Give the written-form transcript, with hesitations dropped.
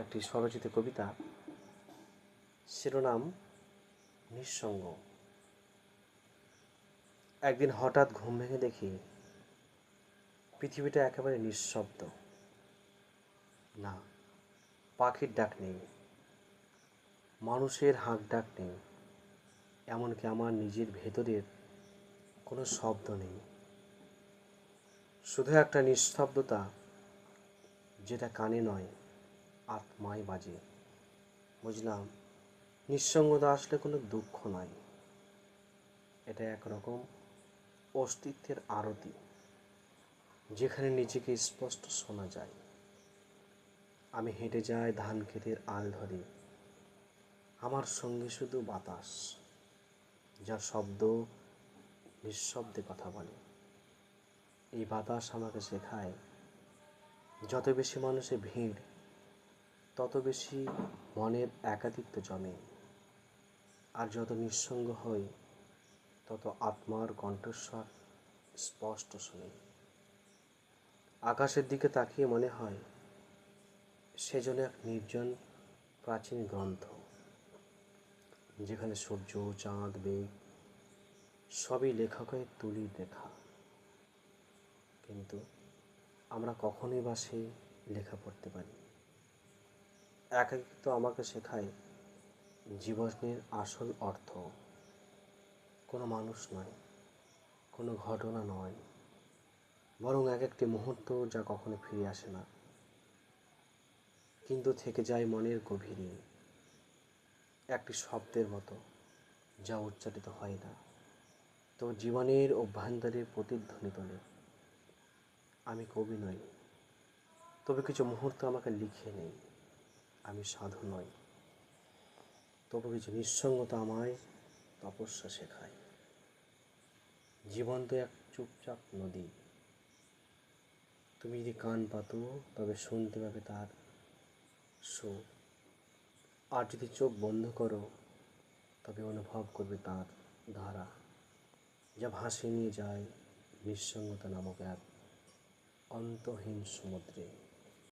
একটি স্বরচিত কবিতা, শিরোনাম নিঃসঙ্গ। একদিন হঠাৎ ঘুম ভেঙে দেখি পৃথিবীটা একেবারে নিঃশব্দ। না, পাখির ডাক নেই, মানুষের হাঁক ডাক নেই, এমনকি আমার নিজের ভেতরের কোনো শব্দ নেই। শুধু একটা নিস্তব্ধতা, যেটা কানে নয়, আত্মায় বাজে। বুঝলাম, নিঃসঙ্গতা আসলে কোনো দুঃখ নয়, এটা একরকম অস্তিত্বের আরতি, যেখানে নিজেকে স্পষ্ট শোনা যায়। আমি হেঁটে যাই ধান ক্ষেতের আল ধরে, আমার সঙ্গে শুধু বাতাস, যার শব্দ নিঃশব্দে কথা বলে। এই বাতাস আমাকে শেখায়, যত বেশি মানুষের ভিড়, তত বেশি মনের একাকিত্ব জমে, আর যত নিঃসঙ্গ হই, তত আত্মার কণ্ঠস্বর স্পষ্ট শুনি। আকাশের দিকে তাকিয়ে মনে হয় সে যেন এক নির্জন প্রাচীন গ্রন্থ, যেখানে সূর্য, চাঁদ, মেঘ সবই লেখকের তুলির লেখা। কিন্তু আমরা কখনোই বা সেই লেখা পড়তে পারি? একাকিত্ব আমাকে শেখায় জীবনের আসল অর্থ কোনো মানুষ নয়, কোনো ঘটনা নয়, বরং এক একটি মুহূর্ত যা কখনো ফিরে আসে না, কিন্তু থেকে যায় মনের গভীরে, একটি শব্দের মতো যা উচ্চারিত হয় না, তো জীবনের অভ্যন্তরে প্রতিধ্বনি তোলে। আমি কবি নই, তবে কিছু মুহূর্ত আমাকে লিখে নেই। আমি সাধু নই, তবু কিছু নিঃসঙ্গতা আমায় তপস্যা শেখায়। জীবন তো এক চুপচাপ নদী, তুমি যদি কান পাতো তবে শুনতে পাবে তার সুর, আর যদি চোখ বন্ধ করো তবে অনুভব করবে তার ধারা, যা ভাসিয়ে নিয়ে যায় নিঃসঙ্গতা নামক এক অন্তহীন সমুদ্রে।